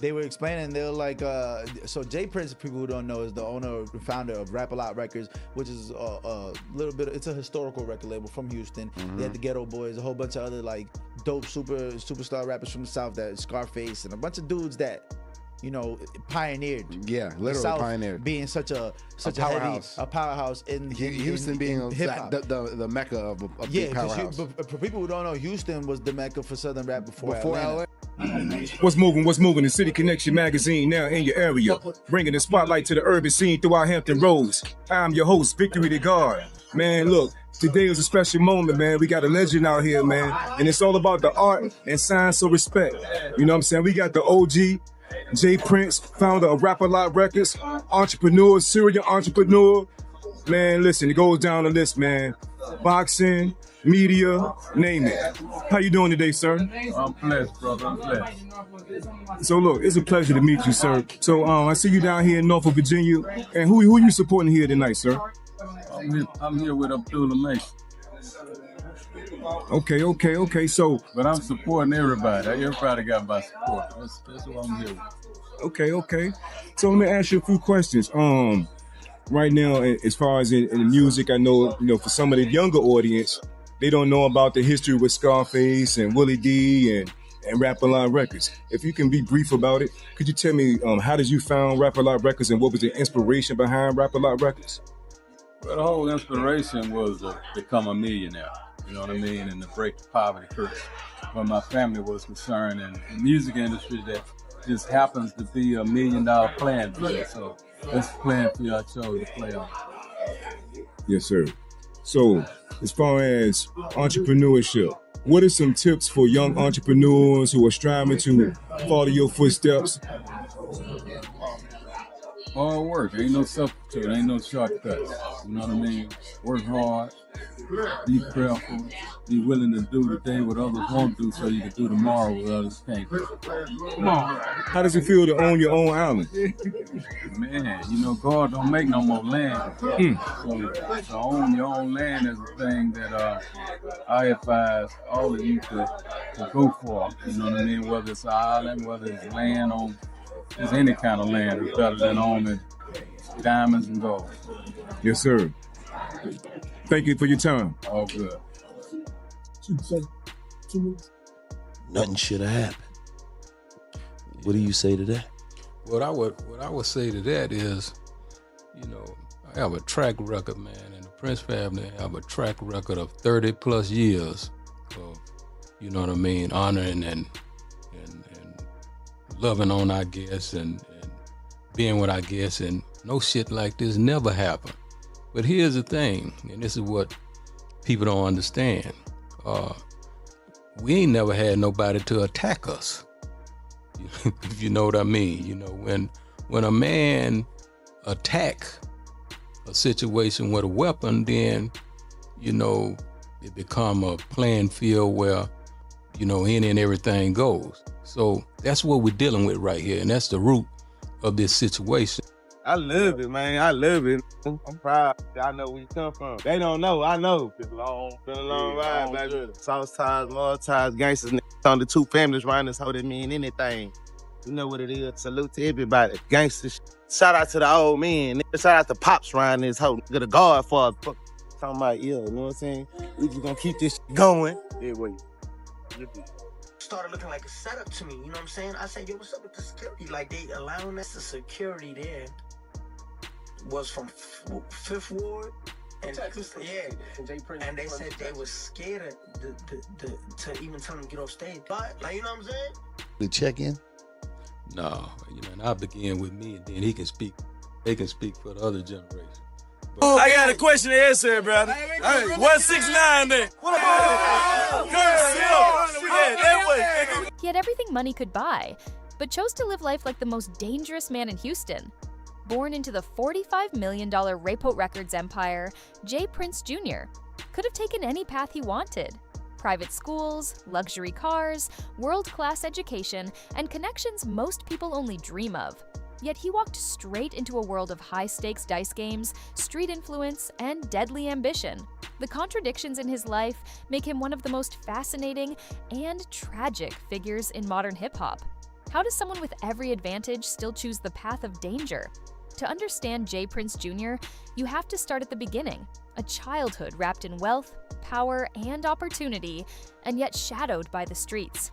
They were explaining, they were like, so Jay Prince, people who don't know, is the owner and founder of Rap A Lot Records, which is a little bit, it's a historical record label from Houston. They had the Ghetto Boys, a whole bunch of other like dope superstar rappers from the South, that Scarface, and a bunch of dudes that, you know, pioneered. Yeah, the literally South pioneered. being such a powerhouse. heavy, a powerhouse in Houston being hip hop. the mecca of a Yeah, big powerhouse. but for people who don't know, Houston was the mecca for Southern rap before Atlanta. LA. What's moving? What's moving? The City Connection magazine now in your area, bringing the spotlight to the urban scene throughout Hampton Roads. I'm your host, Victory the Guard. Man, look, today is a special moment, man. We got a legend out here, man, and it's all about the art and science of respect. You know what I'm saying? We got the OG, Jay Prince, founder of Rap A Lot Records, entrepreneur, serial entrepreneur. Man, listen, it goes down the list, man. Boxing, media, name it. How you doing today, sir? I'm blessed, brother. I'm blessed. So look, it's a pleasure to meet you, sir. So I see you down here in Norfolk, Virginia. And who you supporting here tonight, sir? I'm here with Abdullah Mason. Okay. So, But I'm supporting everybody. Everybody got my support. That's what I'm here with. okay. So let me ask you a few questions. Right now, as far as in the music, I know, you know, for some of the younger audience, they don't know about the history with Scarface and Willie D and Rap A Lot Records. If you can be brief about it, could you tell me how did you found Rap A Lot Records and what was the inspiration behind Rap A Lot Records? Well, the whole inspiration was to become a millionaire. You know what I mean? And to break the poverty curse. When my family was concerned, and the music industry that just happens to be $1 million playing field. So that's the playing field I chose to play on. Yes, sir. So, as far as entrepreneurship, what are some tips for young entrepreneurs who are striving to follow your footsteps? Hard work. Ain't no substitute. Ain't no shortcuts. You know what I mean? Work hard. Be careful. Be willing to do today what others won't do so you can do tomorrow what others can't do. Come on. How does it feel to own your own island? Man, you know, God don't make no more land. So to own your own land is a thing that I advise all of you to go for. You know what I mean? Whether it's an island, whether it's land on, it's any kind of land is better than owning diamonds and gold. Yes, sir. Thank you for your time. All good. Nothing should have happened. What do you say to that? What I would say to that is, you know, I have a track record, man, and the Prince family have a track record of 30 plus years of, you know what I mean, honoring and loving on our guests and being with our guests, and no shit like this never happened. But here's the thing, and this is what people don't understand. We ain't never had nobody to attack us. If you know what I mean. You know, when a man attack a situation with a weapon, then, you know, it become a playing field where, you know, any and everything goes. So that's what we're dealing with right here, and that's the root of this situation. I love it, man. I love it. I'm proud. I know where you come from. They don't know. I know. Been a long ride, baby. Sauce ties, love ties, gangsters. On the two families around this hoe that mean anything. You know what it is. Salute to everybody. Gangsters. Shout out to the old men. Shout out to Pops around this hoe. Get a guard for us. Talking about, you know what I'm saying? We just gonna keep this going. Yeah, wait. Started looking like a setup to me, you know what I'm saying? I said, yo, what's up with the security? Like, they allowing us the security there was from Fifth Ward and Texas, yeah. And they said they was scared to even tell them to get off stage. But, like, you know what I'm saying? The check-in? No, you know, and I begin with me, and then he can speak. They can speak for the other generation. I got a question to answer, brother. Hey, 169 there. He had everything money could buy, but chose to live life like the most dangerous man in Houston. Born into the $45 million Rayport Records empire, Jay Prince Jr. could have taken any path he wanted. Private schools, luxury cars, world-class education, and connections most people only dream of. Yet he walked straight into a world of high-stakes dice games, street influence, and deadly ambition. The contradictions in his life make him one of the most fascinating and tragic figures in modern hip-hop. How does someone with every advantage still choose the path of danger? To understand J. Prince Jr., you have to start at the beginning, a childhood wrapped in wealth, power, and opportunity, and yet shadowed by the streets.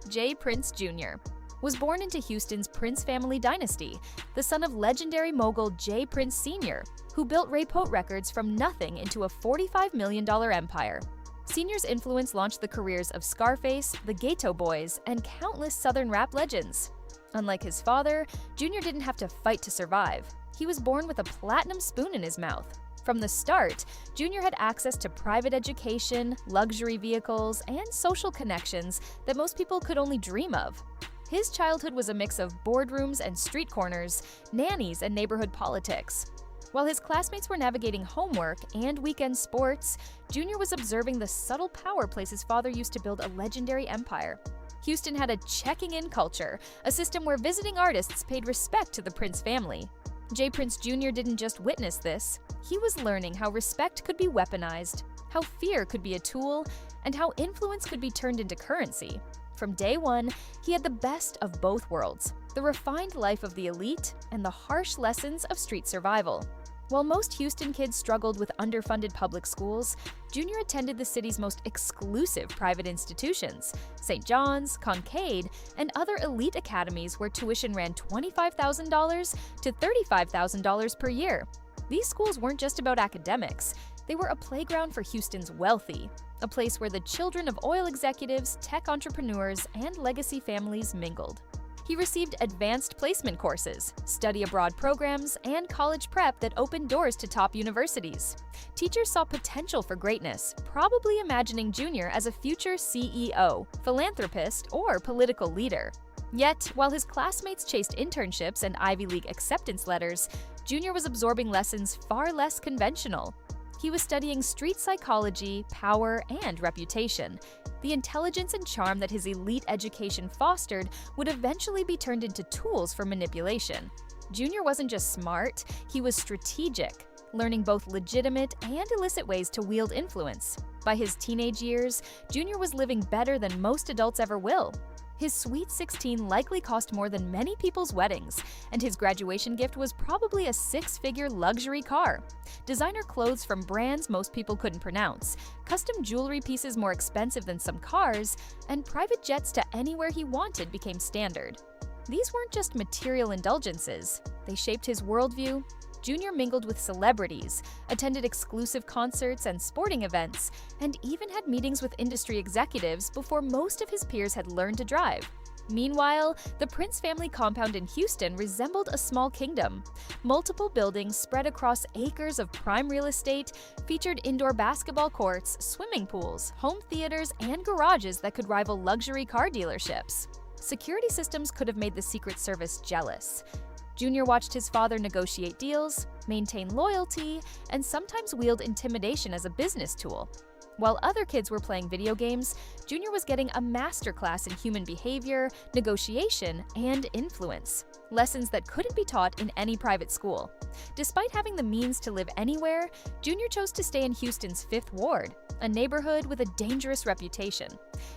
J. Prince Jr. was born into Houston's Prince family dynasty, the son of legendary mogul J. Prince Sr., who built Raipot Records from nothing into a $45 million empire. Sr.'s influence launched the careers of Scarface, the Ghetto Boys, and countless Southern rap legends. Unlike his father, Jr. didn't have to fight to survive. He was born with a platinum spoon in his mouth. From the start, Jr. had access to private education, luxury vehicles, and social connections that most people could only dream of. His childhood was a mix of boardrooms and street corners, nannies and neighborhood politics. While his classmates were navigating homework and weekend sports, Jr. was observing the subtle power plays his father used to build a legendary empire. Houston had a checking-in culture, a system where visiting artists paid respect to the Prince family. J. Prince Jr. didn't just witness this, he was learning how respect could be weaponized, how fear could be a tool, and how influence could be turned into currency. From day one, he had the best of both worlds, the refined life of the elite and the harsh lessons of street survival. While most Houston kids struggled with underfunded public schools, Jr. attended the city's most exclusive private institutions, St. John's, Concord, and other elite academies where tuition ran $25,000 to $35,000 per year. These schools weren't just about academics, they were a playground for Houston's wealthy, a place where the children of oil executives, tech entrepreneurs, and legacy families mingled. He received advanced placement courses, study abroad programs, and college prep that opened doors to top universities. Teachers saw potential for greatness, probably imagining Jr. as a future CEO, philanthropist, or political leader. Yet, while his classmates chased internships and Ivy League acceptance letters, Jr. was absorbing lessons far less conventional. He was studying street psychology, power, and reputation. The intelligence and charm that his elite education fostered would eventually be turned into tools for manipulation. Jr. wasn't just smart, he was strategic, learning both legitimate and illicit ways to wield influence. By his teenage years, Jr. was living better than most adults ever will. His Sweet 16 likely cost more than many people's weddings, and his graduation gift was probably a six-figure luxury car. Designer clothes from brands most people couldn't pronounce, custom jewelry pieces more expensive than some cars, and private jets to anywhere he wanted became standard. These weren't just material indulgences. They shaped his worldview. Jr. mingled with celebrities, attended exclusive concerts and sporting events, and even had meetings with industry executives before most of his peers had learned to drive. Meanwhile, the Prince family compound in Houston resembled a small kingdom. Multiple buildings spread across acres of prime real estate featured indoor basketball courts, swimming pools, home theaters, and garages that could rival luxury car dealerships. Security systems could have made the Secret Service jealous. Jr. watched his father negotiate deals, maintain loyalty, and sometimes wield intimidation as a business tool. While other kids were playing video games, Jr. was getting a masterclass in human behavior, negotiation, and influence, lessons that couldn't be taught in any private school. Despite having the means to live anywhere, Jr. chose to stay in Houston's Fifth Ward, a neighborhood with a dangerous reputation.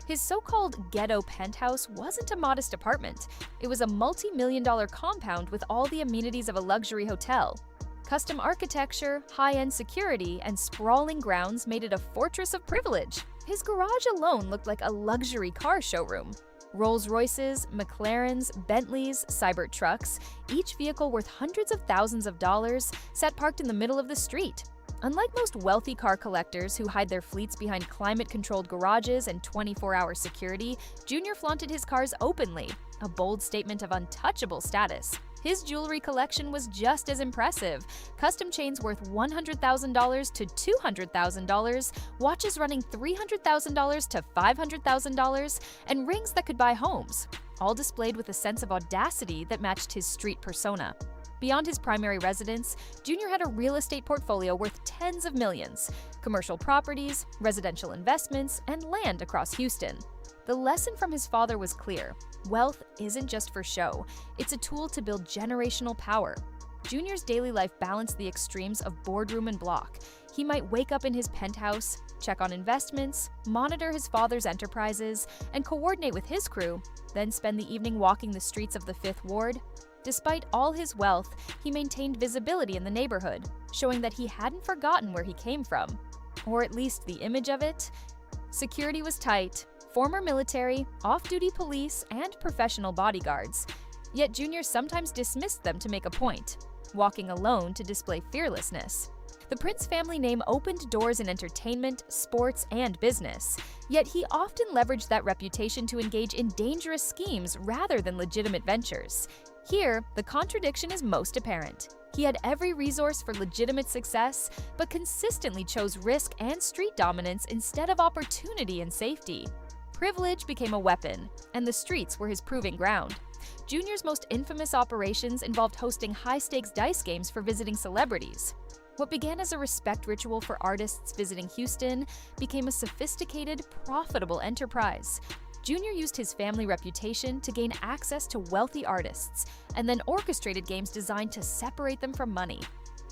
His so-called ghetto penthouse wasn't a modest apartment. It was a multi-million-dollar compound with all the amenities of a luxury hotel. Custom architecture, high-end security, and sprawling grounds made it a fortress of privilege. His garage alone looked like a luxury car showroom. Rolls-Royces, McLarens, Bentleys, Cybert trucks, each vehicle worth hundreds of thousands of dollars, sat parked in the middle of the street. Unlike most wealthy car collectors who hide their fleets behind climate-controlled garages and 24-hour security, Jr. flaunted his cars openly, a bold statement of untouchable status. His jewelry collection was just as impressive. Custom chains worth $100,000 to $200,000, watches running $300,000 to $500,000, and rings that could buy homes, all displayed with a sense of audacity that matched his street persona. Beyond his primary residence, Jr. had a real estate portfolio worth tens of millions, commercial properties, residential investments, and land across Houston. The lesson from his father was clear. Wealth isn't just for show, it's a tool to build generational power. Jr.'s daily life balanced the extremes of boardroom and block. He might wake up in his penthouse, check on investments, monitor his father's enterprises, and coordinate with his crew, then spend the evening walking the streets of the Fifth Ward. Despite all his wealth, he maintained visibility in the neighborhood, showing that he hadn't forgotten where he came from, or at least the image of it. Security was tight, former military, off-duty police, and professional bodyguards. Yet Junior sometimes dismissed them to make a point, walking alone to display fearlessness. The Prince family name opened doors in entertainment, sports, and business, yet he often leveraged that reputation to engage in dangerous schemes rather than legitimate ventures. Here, the contradiction is most apparent. He had every resource for legitimate success, but consistently chose risk and street dominance instead of opportunity and safety. Privilege became a weapon, and the streets were his proving ground. Junior's most infamous operations involved hosting high-stakes dice games for visiting celebrities. What began as a respect ritual for artists visiting Houston became a sophisticated, profitable enterprise. Junior used his family reputation to gain access to wealthy artists, and then orchestrated games designed to separate them from money.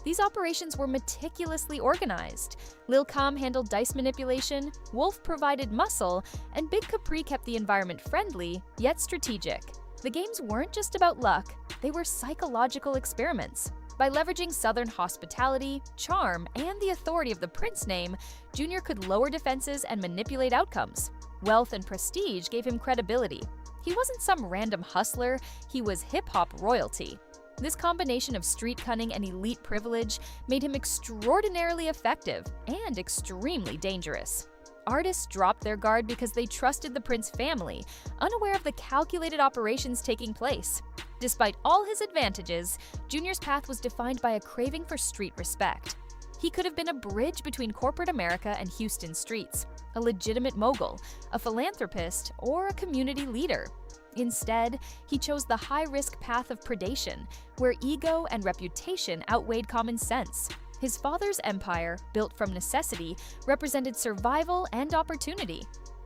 These operations were meticulously organized. Lil Kam handled dice manipulation, Wolf provided muscle, and Big Capri kept the environment friendly, yet strategic. The games weren't just about luck, they were psychological experiments. By leveraging Southern hospitality, charm, and the authority of the Prince name, Junior could lower defenses and manipulate outcomes. Wealth and prestige gave him credibility. He wasn't some random hustler, he was hip-hop royalty. This combination of street cunning and elite privilege made him extraordinarily effective and extremely dangerous. Artists dropped their guard because they trusted the Prince family, unaware of the calculated operations taking place. Despite all his advantages, Junior's path was defined by a craving for street respect. He could have been a bridge between corporate America and Houston streets, a legitimate mogul, a philanthropist, or a community leader. Instead, he chose the high-risk path of predation, where ego and reputation outweighed common sense. His father's empire, built from necessity, represented survival and opportunity.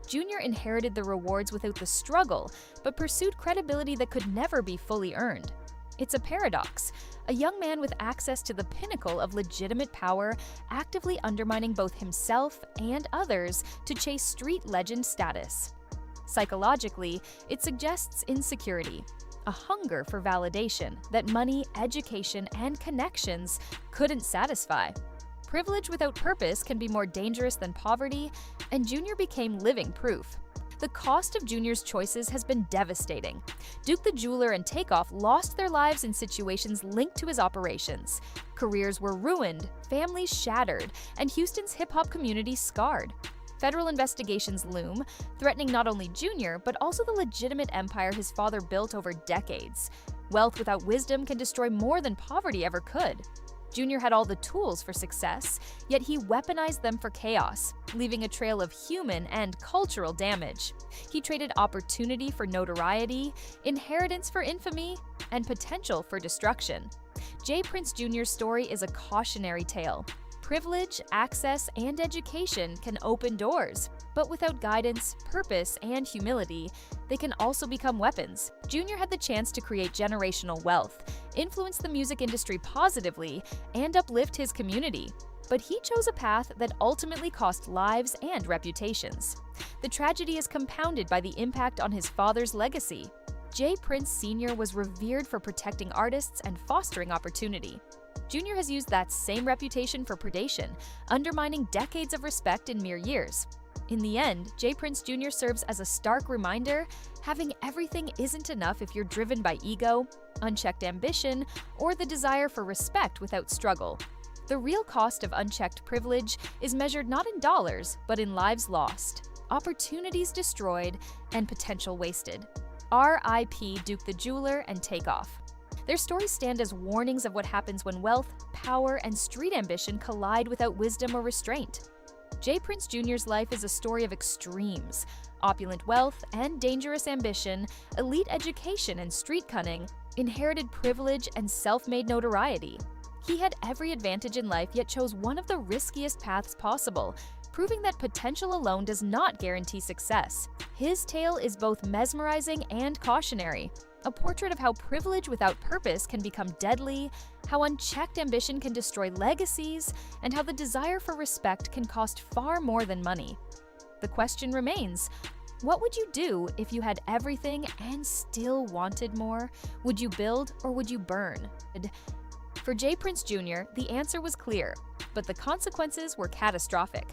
Junior inherited the rewards without the struggle, but pursued credibility that could never be fully earned. It's a paradox, a young man with access to the pinnacle of legitimate power, actively undermining both himself and others to chase street legend status. Psychologically, it suggests insecurity, a hunger for validation that money, education, and connections couldn't satisfy. Privilege without purpose can be more dangerous than poverty, and Junior became living proof. The cost of Junior's choices has been devastating. Duke the Jeweler and Takeoff lost their lives in situations linked to his operations. Careers were ruined, families shattered, and Houston's hip-hop community scarred. Federal investigations loom, threatening not only Junior, but also the legitimate empire his father built over decades. Wealth without wisdom can destroy more than poverty ever could. Junior had all the tools for success, yet he weaponized them for chaos, leaving a trail of human and cultural damage. He traded opportunity for notoriety, inheritance for infamy, and potential for destruction. J. Prince Jr.'s story is a cautionary tale. Privilege, access, and education can open doors, but without guidance, purpose, and humility, they can also become weapons. Junior had the chance to create generational wealth, influence the music industry positively, and uplift his community. But he chose a path that ultimately cost lives and reputations. The tragedy is compounded by the impact on his father's legacy. J. Prince Sr. was revered for protecting artists and fostering opportunity. Junior has used that same reputation for predation, undermining decades of respect in mere years. In the end, J. Prince Jr. serves as a stark reminder: having everything isn't enough if you're driven by ego, unchecked ambition, or the desire for respect without struggle. The real cost of unchecked privilege is measured not in dollars, but in lives lost, opportunities destroyed, and potential wasted. R.I.P. Duke the Jeweler and Takeoff. Their stories stand as warnings of what happens when wealth, power, and street ambition collide without wisdom or restraint. J. Prince Jr.'s life is a story of extremes: opulent wealth and dangerous ambition, elite education and street cunning, inherited privilege and self-made notoriety. He had every advantage in life, yet chose one of the riskiest paths possible, proving that potential alone does not guarantee success. His tale is both mesmerizing and cautionary, a portrait of how privilege without purpose can become deadly, how unchecked ambition can destroy legacies, and how the desire for respect can cost far more than money. The question remains: What would you do if you had everything and still wanted more? Would you build or would you burn? For J. Prince Jr., the answer was clear, but the consequences were catastrophic.